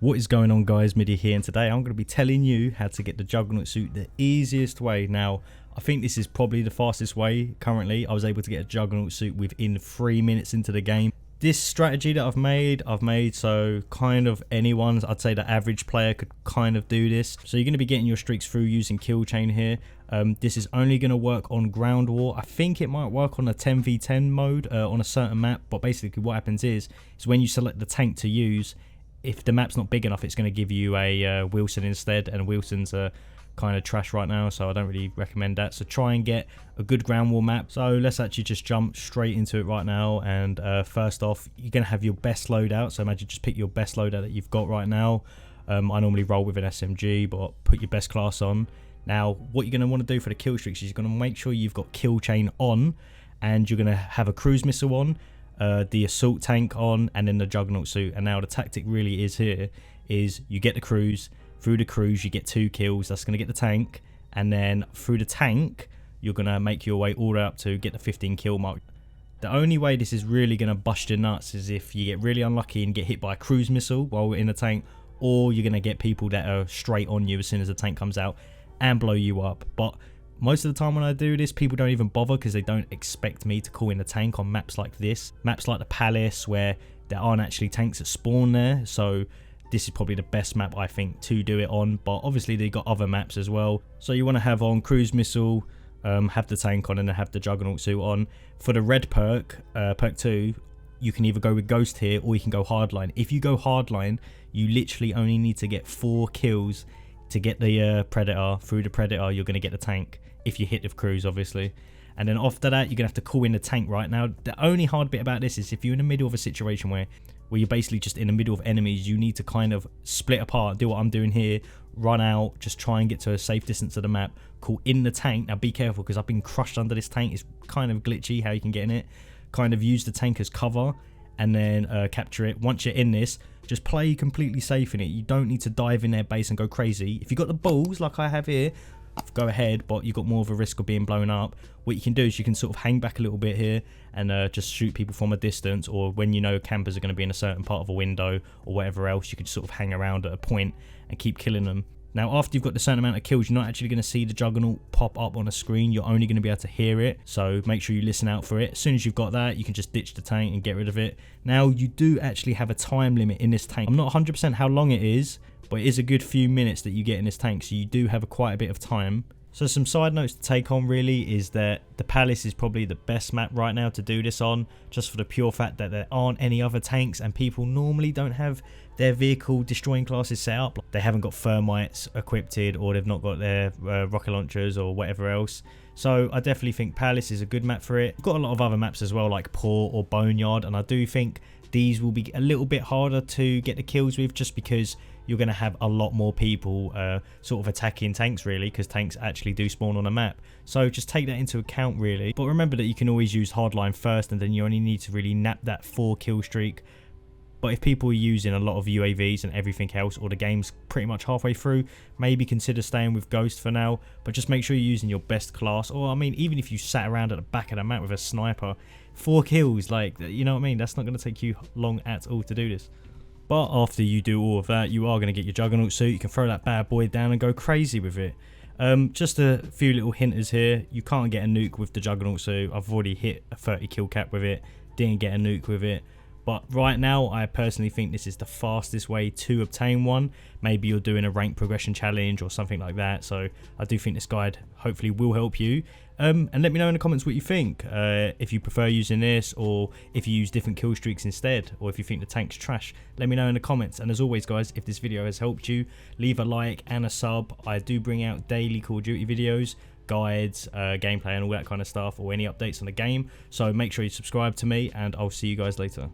What is going on, guys? Midi here, and today I'm going to be telling you how to get the Juggernaught suit the easiest way. Now, I think this is probably the fastest way currently. I was able to get a Juggernaught suit within 3 minutes into the game. This strategy that I've made so kind of anyone's, I'd say the average player could kind of do this. So you're going to be getting your streaks through using kill chain here. This is only going to work on ground war. I think it might work on a 10v10 mode on a certain map, but basically what happens is when you select the tank to use, if the map's not big enough, it's going to give you a Wilson instead, and Wilson's kind of trash right now, so I don't really recommend that. So try and get a good ground war map. So let's actually just jump straight into it right now. And first off, you're going to have your best loadout. So imagine just pick your best loadout that you've got right now. I normally roll with an SMG, but put your best class on. Now, what you're going to want to do for the kill streaks is you're going to make sure you've got kill chain on, and you're going to have a cruise missile on, the assault tank on, and then the Juggernaught suit. And now the tactic really is here is you get the cruise. Through the cruise you get 2 kills, that's going to get the tank, and then through the tank you're going to make your way all the way up to get the 15 kill mark. The only way this is really going to bust your nuts is if you get really unlucky and get hit by a cruise missile while we're in the tank, or you're going to get people that are straight on you as soon as the tank comes out and blow you up. But most of the time when I do this, people don't even bother because they don't expect me to call in a tank on maps like this. Maps like the Palace, where there aren't actually tanks that spawn there, so this is probably the best map I think to do it on. But obviously they've got other maps as well. So you want to have on cruise missile, have the tank on, and then have the Juggernaught suit on. For the red perk, perk 2, you can either go with ghost here or you can go hardline. If you go hardline, you literally only need to get 4 kills to get the predator. Through the predator you're going to get the tank, if you hit the cruise obviously. And then after that you're going to have to call in the tank. Right now, the only hard bit about this is if you're in the middle of a situation where you're basically just in the middle of enemies, you need to kind of split apart, do what I'm doing here, run out, just try and get to a safe distance of the map, call in the tank. Now be careful because I've been crushed under this tank. It's kind of glitchy how you can get in it. Kind of use the tank as cover and then capture it. Once you're in this, just play completely safe in it. You don't need to dive in their base and go crazy. If you've got the balls like I have here, go ahead, but you've got more of a risk of being blown up. What you can do is you can sort of hang back a little bit here and just shoot people from a distance, or when you know campers are going to be in a certain part of a window or whatever else, you can sort of hang around at a point and keep killing them. Now after you've got the certain amount of kills, you're not actually going to see the Juggernaught pop up on a screen. You're only going to be able to hear it, so make sure you listen out for it. As soon as you've got that, you can just ditch the tank and get rid of it. Now you do actually have a time limit in this tank. I'm not 100% how long it is, but it is a good few minutes that you get in this tank, so you do have quite a bit of time. So some side notes to take on really is that the Palace is probably the best map right now to do this on, just for the pure fact that there aren't any other tanks and people normally don't have their vehicle destroying classes set up. They haven't got thermites equipped, or they've not got their rocket launchers or whatever else. So I definitely think Palace is a good map for it. We've got a lot of other maps as well, like Port or Boneyard, and I do think these will be a little bit harder to get the kills with, just because you're going to have a lot more people sort of attacking tanks really, because tanks actually do spawn on a map. So just take that into account really. But remember that you can always use hardline first, and then you only need to really nap that 4 kill streak. But if people are using a lot of UAVs and everything else, or the game's pretty much halfway through, maybe consider staying with Ghost for now. But just make sure you're using your best class. Or I mean, even if you sat around at the back of the map with a sniper, 4 kills, like, you know what I mean? That's not going to take you long at all to do this. But after you do all of that, you are going to get your Juggernaught suit. You can throw that bad boy down and go crazy with it. Just a few little hinters here. You can't get a nuke with the Juggernaught suit. I've already hit a 30 kill cap with it. Didn't get a nuke with it. But right now, I personally think this is the fastest way to obtain one. Maybe you're doing a rank progression challenge or something like that. So I do think this guide hopefully will help you. And let me know in the comments what you think. If you prefer using this, or if you use different kill streaks instead, or if you think the tank's trash, let me know in the comments. And as always, guys, if this video has helped you, leave a like and a sub. I do bring out daily Call of Duty videos, guides, gameplay and all that kind of stuff, or any updates on the game. So make sure you subscribe to me, and I'll see you guys later.